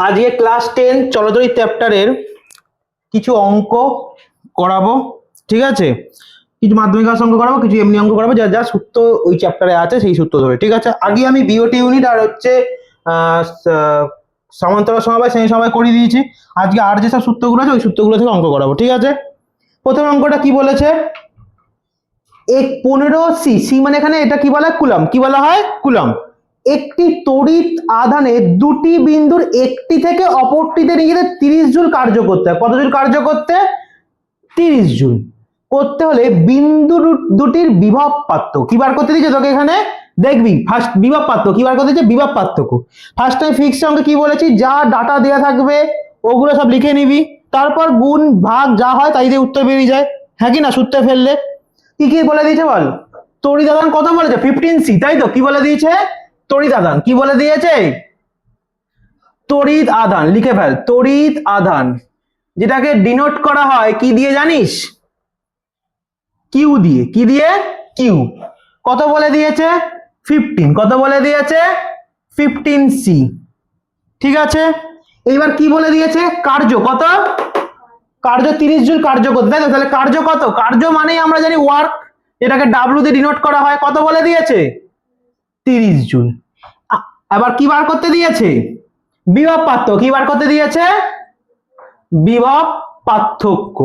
আজকে ক্লাস 10 চলতরিৎ চ্যাপ্টারের কিছু অঙ্ক করাবো, ঠিক আছে? কিছু মাধ্যমিক অঙ্ক করাবো, কিছু এমনি অঙ্ক করাবো, যা যা সূত্র ওই চ্যাপ্টারে আছে সেই সূত্র ধরে, ঠিক আছে? আগে আমি বিওটি ইউনিট আর হচ্ছে সমান্তরাল সমবায় শ্রেণী সমবায় করিয়ে দিয়েছি। আজকে আর যেসব সূত্রগুলো আছে ওই সূত্রগুলো থেকে অঙ্ক করাবো, ঠিক আছে? প্রথম অঙ্কটা কি বলেছে? 15 সি মানে এখানে এটা কি বলা হয়? কুলম। কি বলা হয়? কুলম। একটি তড়িৎ আধানে দুটি বিন্দুর একটি থেকে অপরটিতে নিয়ে যেতে 30 জুল কার্য করতে হয়। কত জুল কার্য করতে? 30 জুল করতে হলে বিন্দু দুটির বিভব পার্থক্য কি বার করতে দিয়েছে তোকে এখানে? দেখবি ফার্স্ট বিভব পার্থক্য কি বার করতে দিয়েছে? বিভব পার্থক্য। ফার্স্ট টাইম ফিক্সড অঙ্কে কি বলেছি? যা ডাটা দেওয়া থাকবে ওগুলো সব লিখে নিবি, তারপর গুণ ভাগ যা হয় তাই দিয়ে উত্তর বেরিয়ে যায়, হ্যাঁ কি না? সূত্রে ফেললে কি কি বলে দিয়েছে বল? তড়িৎ আধান কত বলেছে? 15 সি, তাই তো? কি বলে দিয়েছে? তড়িৎ আধান কি বলে দিয়েছে? তড়িৎ আধান লিখে ফেল। তড়িৎ আধান যেটাকে ডিনোট করা হয় কি দিয়ে জানিস? কিউ দিয়ে। কি দিয়ে? কিউ। কত বলে দিয়েছে? 15। কত বলে দিয়েছে? 15 সি, ঠিক আছে? এইবার কি বলে দিয়েছে? কার্য কত? কার্য 30 জুল কার্য করতে, তাই তো? তাহলে কার্য কত? কার্য মানেই আমরা জানি ওয়ার্ক, এটাকে ডাব্লিউ দিয়ে ডিনোট করা হয়। কত বলে দিয়েছে? 30 জুল। এবার কি বার করতে দিয়েছে? বিভব পার্থক্য। কি বার করতে দিয়েছে? বিভব পার্থক্য,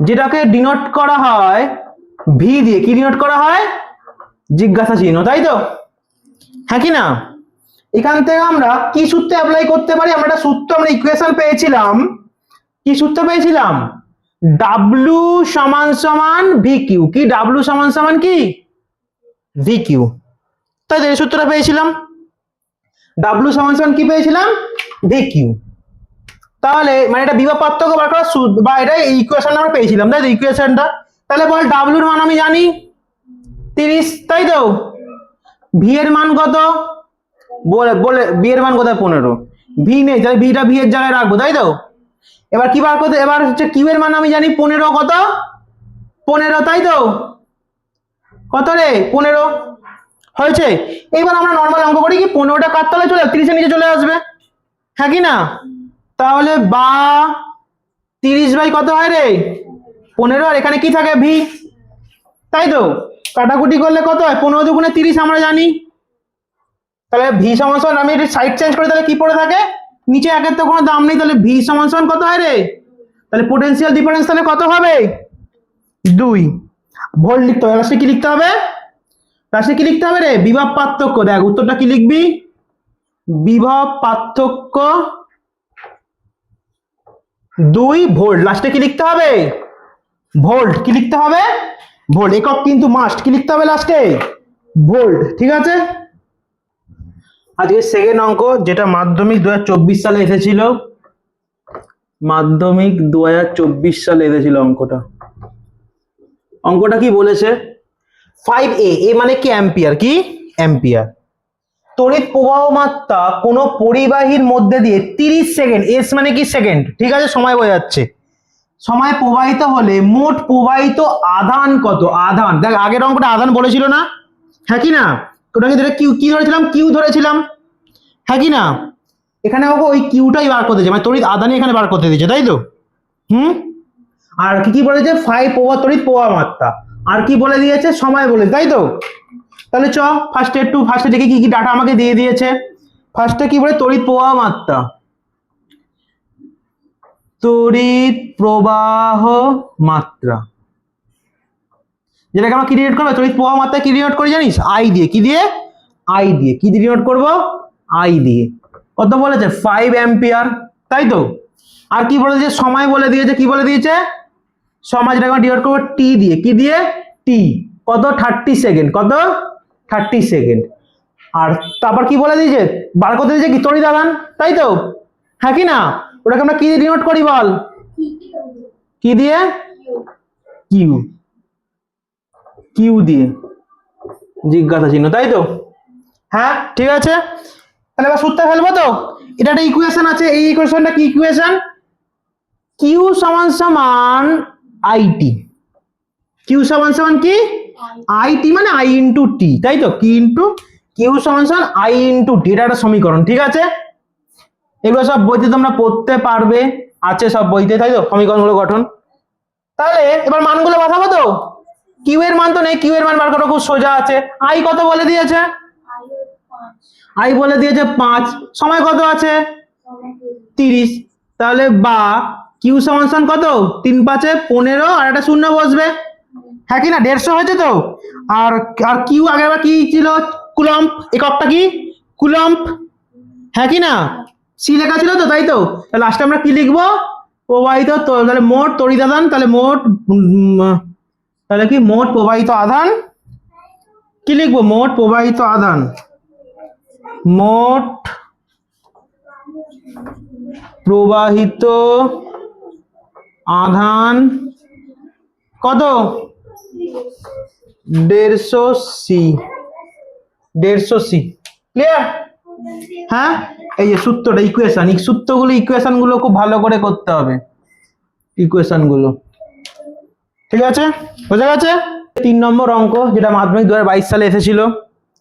যেটাকে ডিনোট করা হয় ভি দিয়ে। কি ডিনোট করা হয়? জিজ্ঞাসা চিহ্ন, তাই তো? হ্যাঁ কি না? এখান থেকে আমরা কি সূত্রে অ্যাপ্লাই করতে পারি? আমরা একটা সূত্র, আমরা ইকুয়েশন পেয়েছিলাম। কি সূত্র পেয়েছিলাম? ডাব্লু সমান সমান ভি কিউ। কি? ডাব্লু সমান সমান কি? V Q. তাই এই সূত্রটা পেয়েছিলাম। ডাব্লু সমান সমান কি পেয়েছিলাম? V Q. তাহলে মানে এটা বিভব পার্থক্য বার করা বা এটা ইকুয়েশন আমরা পেয়েছিলাম, তাই তো? ইকুয়েশনটা তাহলে বল ডাব্লুর মান আমি জানি 30, তাই তো? ভি এর মান কত? বলে বলে ভি এর মান কত? 15। ভি নেই, তাহলে ভিটা ভি এর জায়গায় রাখবো, তাই তো? এবার কি বার করতে? এবার হচ্ছে কিউ এর মান আমি জানি 15। কত? 15, তাই তো? কত রে? 15 হয়েছে। এইবার আমরা নর্মাল অঙ্ক করি কি? 15টা কার তলায় চলে 30 এর নিচে চলে আসবে, হ্যাঁ কি না? তাহলে বা 30 বাই কত হয় রে? 15। আর এখানে কি থাকে? ভি, তাই তো? কাটাকুটি করলে কত হয়? 15 দুগুণে 30 আমরা জানি। তাহলে ভি সমান সমান, আমি এটি সাইড চেঞ্জ করে তাহলে কি পড়ে থাকে? নিচে একের তো কোনো দাম নেই, তাহলে ভি সমান সমান কত হয় রে? তাহলে পোটেনশিয়াল ডিফারেন্স তাহলে কত হবে? 2 ভোল্ট লিখতে হবে। লাস্টে কি লিখতে হবে? লাস্টে কি লিখতে হবে রে? বিভব পার্থক্য। দেখ উত্তরটা কি লিখবি? বিভব পার্থক্য 2 ভোল্ট। লাস্টে কি লিখতে হবে? ভোল্ট। কি লিখতে হবে? ভোল্ট। একক কিন্তু মাস্ট। কি লিখতে হবে লাস্টে? ভোল্ট, ঠিক আছে? আজকে সেকেন্ড অঙ্ক, যেটা মাধ্যমিক 2024 সালে এসেছিল। মাধ্যমিক 2024 সালে এসেছিল অঙ্কটা। অঙ্কটা কি বলেছে? 5a, এ মানে কি? অ্যাম্পিয়ার। কি? অ্যাম্পিয়ার। তড়িৎ প্রবাহ মাত্রা কোন পরিবাহীর মধ্যে দিয়ে 30 সেকেন্ড, এস মানে কি? সেকেন্ড, ঠিক আছে? সময় বোঝাচ্ছে। সময় প্রবাহিত হলে মোট প্রবাহিত আধান কত? আধান দেখ, আগের অঙ্কটা আধান বলেছিল না, হ্যাঁ কি না? ওটাকে ধরে কিউ কি ধরেছিলাম? কিউ ধরেছিলাম, হ্যাঁ কি না? এখানে ওই কিউটাই বার করতে দিয়েছে, মানে তড়িৎ আধানই এখানে বার করতে দিয়েছে, তাই তো? আর কি কি বলেছে? 5 প্রবাহ তড়িৎ প্রবাহ মাত্রা। আর কি বলে দিয়েছে? সময় বলে, তাই তো? তাহলে চ ফার্স্টে দেখি কি কি ডাটা আমাকে দিয়ে দিয়েছে। ফার্স্টে কি বলে? তড়িৎ প্রবাহ মাত্রা। তড়িৎ প্রবাহ মাত্রা যেটাকে আমরা কি ডিনোট করবো? তড়িৎ প্রবাহ মাত্রা কি ডিনোট করি জানিস? আই দিয়ে। কি দিয়ে? আই দিয়ে। কি দিয়ে ডিনোট করবো? আই দিয়ে। কত বলেছে? 5 অ্যাম্পিয়ার, তাই তো? আর কি বলে দিয়েছে? সময় বলে দিয়েছে। কি বলে দিয়েছে? সময় যেটাকে আমরা ডিনোট করবো টি দিয়ে। কি দিয়ে? টি। কত? 30 সেকেন্ড। কত? 30 সেকেন্ড। আর তারপর কি বলে দিয়েছে? বার করতে দিয়েছে কি? তড়িৎ আধান, তাই তো? হ্যাঁ কি না? ওটাকে আমরা কি দিয়ে ডিনোট করি বল? কি দিয়ে? কিউ। কিউ দিয়ে জিজ্ঞাসা চিহ্ন, তাই তো? হ্যাঁ, ঠিক আছে। তাহলে এবার সূত্রে ফেলবো তো। এটা একটা ইকুয়েশন আছে। এই ইকুয়েশনটা কি ইকুয়েশন? কিউ সমান সমান আইটি। কিউ সমান সমান কি? আইটি মানে আই ইন্টু টি, তাই তো? কি ইন্টু কিউ সমান সমান আই ইন্টু টি, এটা একটা সমীকরণ, ঠিক আছে? এগুলো সব বইতে তোমরা পড়তে পারবে, আছে সব বইতে, তাই তো সমীকরণগুলো গঠন। তাহলে এবার মানগুলো বসাবো তো। কিউ এর মান তো নেই, কিউ এর মান বার করা খুব সোজা আছে। আই কত বলে দিয়েছে? আই বলে দিয়েছে 5, সময় কত আছে? 30। তাহলে বা কিউ সমান সমান কত? 3 5 15 আর একটা শূন্য বসবে, হ্যাঁ কি না? 150 হয়েছে তো। আর আর কিউ আগেরবার কি ছিল? কুলম্ব। এককটা কি? কুলম্ব, হ্যাঁ কি না? সি লেখা ছিল তো, তাই তো। লাস্টে আমরা কি লিখবো? প্রবাহিত, তাহলে মোট তড়িৎ আধান, তাহলে মোট তাহলে কি মোট প্রবাহিত আধান, কি লিখবো? মোট প্রবাহিত আধান, মোট প্রবাহিত আধান কত? 150 সি, 150 সি। ক্লিয়ার? হ্যাঁ, এই যে সূত্রটা, ইকুয়েশন, এই সূত্রগুলো, ইকুয়েশন গুলো খুব ভালো করে করতে হবে, ইকুয়েশন গুলো। ঠিক আছে, বোঝা গেছে? 3 নম্বর অঙ্ক, যেটা মাধ্যমিক 2022 সালে এসেছিল,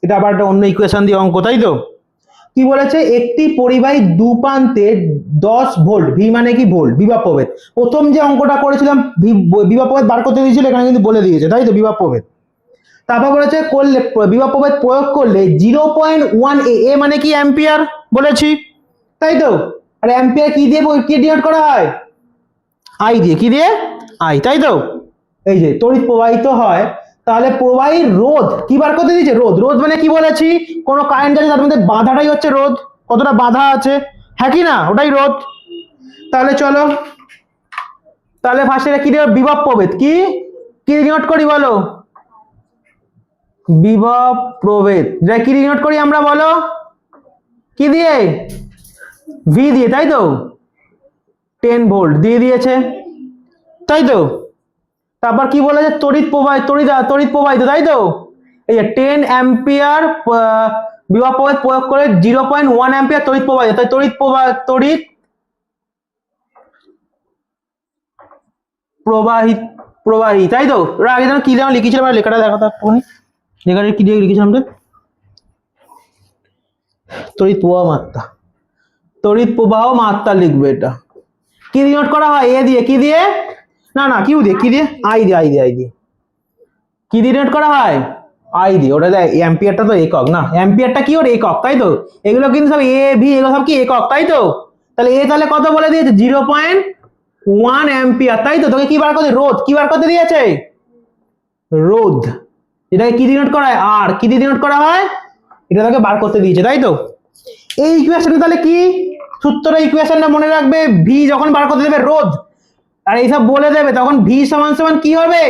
এটা আবার একটা অন্য ইকুয়েশন দিয়ে অঙ্ক, তাই তো। কি বলেছে? একটি পরিবাহী দুপ্রান্তে 10 ভোল্ট, ভি মানে কি? ভোল্ট, বিভব প্রভেদ। প্রথম যে অঙ্কটা করেছিলাম বিভব প্রভেদ বার করতে দিয়েছিল, এখানে কিন্তু বলে দিয়েছে, তাই তো, বিভব প্রভেদ। তারপর বলেছে করলে বিভব প্রভেদ প্রয়োগ করলে 0.1 এ মানে কি? অ্যাম্পিয়ার বলেছি, তাই তো। আর অ্যাম্পিয়ার কি দিয়ে কি ডিনোট করা হয়? আই দিয়ে। কি দিয়ে? আই, তাই তো। এই যে তড়িৎ প্রবাহিত হয়, তাহলে প্রবাহীর রোধ কি বার করতে দিয়েছে? রোধ। রোধ মানে কি বলেছি? কোনো কারেন্ট আছে, তার মধ্যে বাধাটাই হচ্ছে রোধ, কতটা বাধা আছে, হ্যাঁ কি না? ওটাই রোধ। তাহলে চলো, তাহলে ফার্স্টে কি দিয়ে? বিভব প্রভেদ। কি কি ডিনোট করি বলো? বিভব প্রভেদ। যা কি ডিনোট করি আমরা বলো? কি দিয়ে? ভি দিয়ে, তাই তো। 10 ভোল্ট দিয়ে দিয়েছে, তাই তো। তারপর কি বলেছে? তড়িৎ প্রবাহিত, তড়িৎ প্রবাহিত, তাই তো। এই যে 10 অ্যাম্পিয়ার বিভব প্রভেদ প্রয়োগ করে 0.1 অ্যাম্পিয়ার তড়িৎ প্রবাহিত, তাই তড়িৎ প্রবাহিত প্রবাহী, তাই তো। ওরা আগে যেন কি যেন লিখেছিলাম, লেখাটা দেখো তো একটুখানি, লেখাটা কি দিয়ে লিখেছিলাম তো? তড়িৎ প্রবাহ মাত্রা, তড়িৎ প্রবাহ মাত্রা লিখবে। এটা কি ডিনোট করা হয়? এ দিয়ে। কি দিয়ে? না না, কিউ দিয়ে। কি দিয়ে? আই দিয়ে, আই দিয়ে, আই দিয়ে। কি দিয়ে ডিনোট করা হয়? আই দিয়ে। ওটা দেয় অ্যাম্পিয়ারটা তো একক না, অ্যাম্পিয়ারটা কি? ওর একক, তাই তো। এগুলো কিন্তু সব এ ভি, এগুলো সব কি? একক, তাই তো। তাহলে এ তাহলে কত বলে দিয়েছে? 0.1 অ্যাম্পিয়ার, তাই তো। তোকে কি বার করতে? রোধ। কি বার করতে দিয়েছে? রোধ। এটাকে কি ডিনোট করা হয়? আর। কি দিয়ে ডিনোট করা হয়? এটা তোকে বার করতে দিয়েছে, তাই তো। এই ইকুয়েশন তাহলে কি সূত্রটা, ইকুয়েশনটা মনে রাখবে। ভি যখন বার করতে দেবে রোধ আর এইসব বলে দেবে, তখন ভি সমান সমান কি হবে?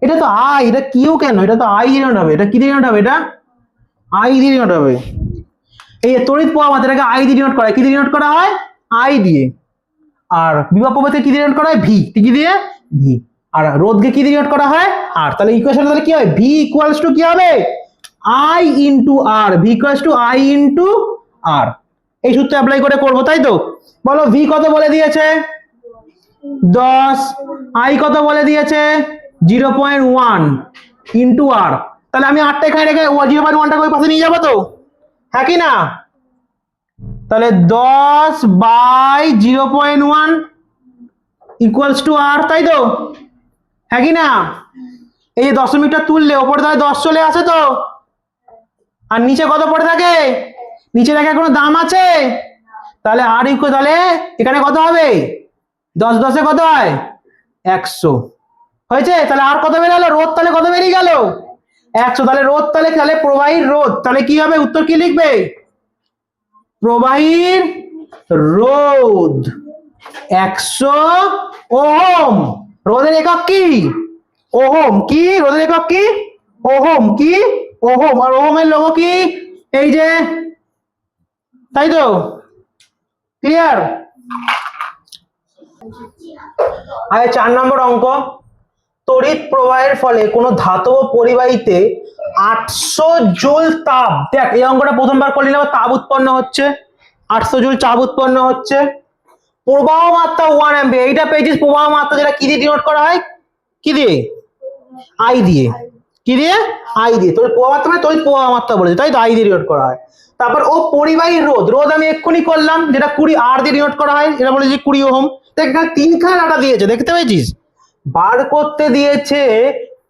এটা তো আই, এটা কিউ কেন? এটা তো আই ডিনোট হবে। এটা কি ডিনোট হবে? এটা আই ডিনোট হবে। এই তড়িৎ প্রবাহ মাত্রা, এটাকে আই ডিনোট করা হয়। কি ডিনোট করা হয়? আই দিয়ে। আর বিভব প্রভেদকে কি ডিনোট করা হয়? ভি। কি দিয়ে? ভি। আর রোধকে কি ডিনোট করা হয়? আর। তাহলে ইকুয়েশন তাহলে কি হয়? ভি ইকুয়ালস টু কি হবে? I into R. V equals to I into R. এই সূত্র অ্যাপ্লাই করে করবো, তাই তো। বলো ভি কত বলে দিয়েছে? 10। আই কত বলে দিয়েছে? 0.1 ইন্টু আর। তাহলে আমি আটটা এখানে রেখে 0.1টাকে ওই পাশে নিয়ে যাবো তো, হ্যাঁ কি না? তাহলে 10 বাই 0.1 ইকুয়ালস টু আর, তাই তো, হ্যাঁ কি না? এই যে দশমিকটা তুললে ওপরে তাহলে 10 চলে আসে তো, আর নিচে কত পড়ে থাকে? নিচে দেখে কোনো দাম আছে? তাহলে আর ইকুয়াল, তাহলে এখানে কত হবে? 10 10 কত হয়? 100 হয়েছে। তাহলে আর কত বেরোলো? রোধ তাহলে কত বেরিয়ে গেল? 100। তাহলে রোধ, তাহলে প্রবাহীর রোধ, তাহলে কি হবে? উত্তর কি লিখবে? প্রবাহীর রোধ 100 ওহম। রোধের একক কি? ওহম। কি রোধের একক কি? ওহম। কি? ওহম। আর ওহমের লোগো কি? এই যে, তাই তো। ক্লিয়ার? আরে 4 নম্বর অঙ্ক, তড়িৎ প্রবাহের ফলে কোন ধাতব পরিবাহীতে 800 জুল তাপ, দেখ এই অঙ্কটা প্রথমবার করলি না, তাপ উৎপন্ন হচ্ছে, 800 জুল তাপ উৎপন্ন হচ্ছে। প্রবাহ মাত্রা 1 অ্যাম্পিয়ার, এইটা পেয়েছিস প্রবাহ মাত্রা, যেটা কি দিয়ে ডিনোট করা হয়? কি দিয়ে? আই দিয়ে। কি দিয়ে? আই দিয়ে। তোর প্রবাহ মাত্রা মানে তড়িৎ প্রবাহ মাত্রা বলেছে, তাই তো, আই দিয়ে ডিনোট করা হয়। তারপর ও পরিবাহী রোধ, রোধ আমি এক্ষুনি করলাম, যেটা 20 আর দিয়ে ডিনোট করা হয়, এটা বলেছি 20 ওহম। দেখ এখানে তিনখানা ডাটা দিয়েছে, দেখতে পেয়েছিস? বার করতে দিয়েছে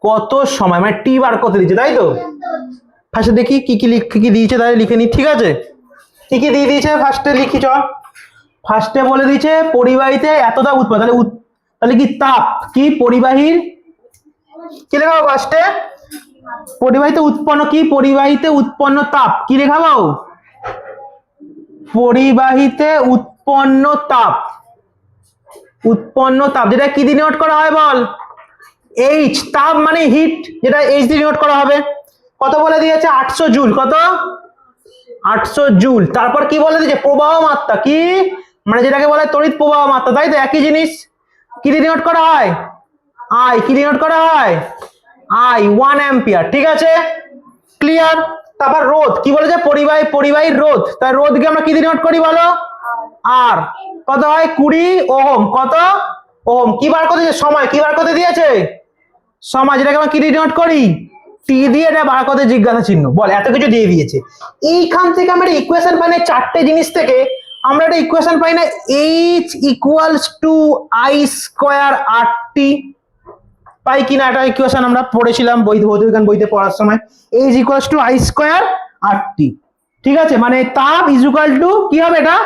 কত সময়, মানে টি বার করতে দিয়েছে, তাই তো? ফার্স্টে দেখি কি কি দিয়েছে, তাহলে লিখে নি, ঠিক আছে? কি কি দিয়ে দিয়েছে ফার্স্টে লিখি, চ। ফার্স্টে বলে দিয়েছে পরিবাহীতে এতটা উৎপন্ন, তাহলে তাহলে কি তাপ, কি পরিবাহীর কি লেখাবো ফার্স্টে? পরিবাহীতে উৎপন্ন কি, পরিবাহীতে উৎপন্ন তাপ কি লেখাবো? পরিবাহীতে উৎপন্ন তাপ, উৎপন্ন তাপ যেটা কি দিয়ে নোট করা হয় বল? এইচ, তাপ মানে হিট, যেটা এইচ দিয়ে নোট করা হবে। কত বলে দিয়েছে? 800 জুল। কত? 800 জুল। তারপর কি বলে দিয়েছে? প্রবাহ মাত্রা, কি মানে যেটাকে বলে তড়িৎ প্রবাহ মাত্রা, তাই তো? একই জিনিস, কি দিয়ে নোট করা হয়? আই, কি দিয়ে নোট করা হয়? আই, 1 অ্যাম্পিয়ার, ঠিক আছে, ক্লিয়ার। তারপর রোধ, কি বলেছে? পরিবাহীর রোধ, তাই রোধকে আমরা কি দিয়ে নোট করি বলো? আর। কত হয়? 20 ওহম। কত ওহম? কি বার করতে দিয়েছে? সময়। কি বার করতে দিয়েছে? সময়, যেটাকে আমরা কি দিয়ে নোট করি? টি দিয়ে। এটা বার করতে জিজ্ঞাসা চিহ্ন। বল, এত কিছু দিয়ে দিয়েছে। এইখান থেকে আমরা ইকুয়েশন পাই না, চারটে জিনিস থেকে আমরা একটা ইকুয়েশন পাই না, H equals to I square R T, পাই কিনা? একটা ইকুয়েশন আমরা পড়েছিলাম বইতে, ভৌতবিজ্ঞান বইতে পড়ার সময়, H equals to I square R T, ঠিক আছে? মানে তাপ ইজ ইকুয়াল টু কি হবে? এটা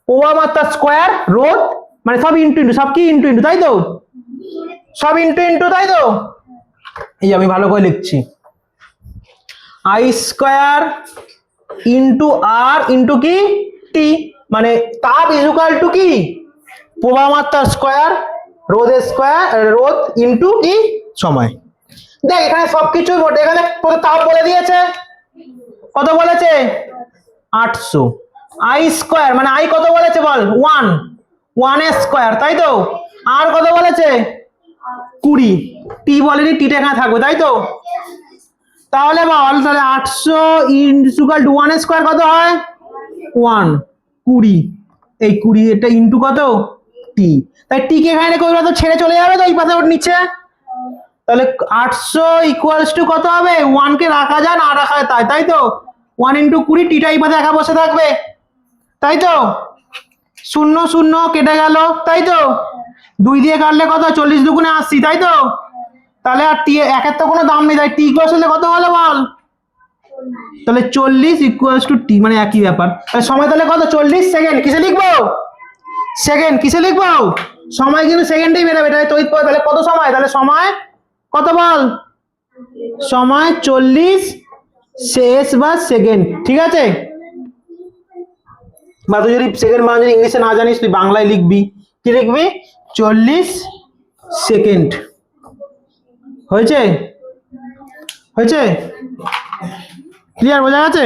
প্রবাহ মাত্রা স্কোয়ার রোধ, মানে সব ইন্টু ইন্টু, সব কি ইন্টু ইন্টু, তাই তো? সব ইন্টু ইন্টু, তাই তো? এই আমি ভালো করে লিখছি, I square into R into কি টি, মানে তাপ ইজ ইকুয়াল টু কি প্রবাহ মাত্রা স্কোয়ার রোধের স্কোয়ার, রোধ ইন্টু কি সময়। দেখ এখানে সবকিছু বটে, এখানে তাপ বলে দিয়েছে, কত বলেছে? 800। আই স্কোয়ার মানে আই কত বলেছে বল? 1 এর স্কোয়ার, তাই তো? আর কত বলেছে? 20। টি বলেনি, টিটা এখানে থাকবে, তাই তো? তাহলে বল, তাহলে 800 ইকুয়াল টু 1 এর স্কোয়ার কত হয়? 1, 20, এই 20 এটা ইন্টু কত? টি। তাই টি কে এখানে রেখে ওই তো ছেড়ে চলে যাবে, তো এই পাশে ওর নিচে। তাহলে 800 ইকুয়ালস টু কত হবে? 1 কে রাখা যায় না রাখা যায়, তাই তো? 1 ইন্টু 20, টিটা এই পাশে একা বসে থাকবে, তাই তো? 0 0 কেটে গেল, তাই তো? 2 দিয়ে কাটলে কত? 40 দুগুণে 80, তাই তো? তাহলে আর টি একের তো কোনো দাম নেই, তাই টি ইকুয়ালস কত হলো বল? তাহলে 40 ইকুয়ালস টু টি, মানে একই ব্যাপার। তাহলে সময় তাহলে কত? 40 সেকেন্ড। কিসে লিখবো? সেকেন্ড। কিসে লিখবো? সময় কিন্তু সেকেন্ডেই বেরোবে, তাহলে তড়িৎ প্রবাহ, তাহলে কত সময়? তাহলে সময় কত বল? সময় 40 শেষ বা সেকেন্ড, ঠিক আছে? বা তুই যদি সেকেন্ড মানে যদি ইংলিশে না জানিস, তুই বাংলায় লিখবি, কি লিখবি? 40 সেকেন্ড। হয়েছে? হয়েছে? ক্লিয়ার? বোঝা গেছে?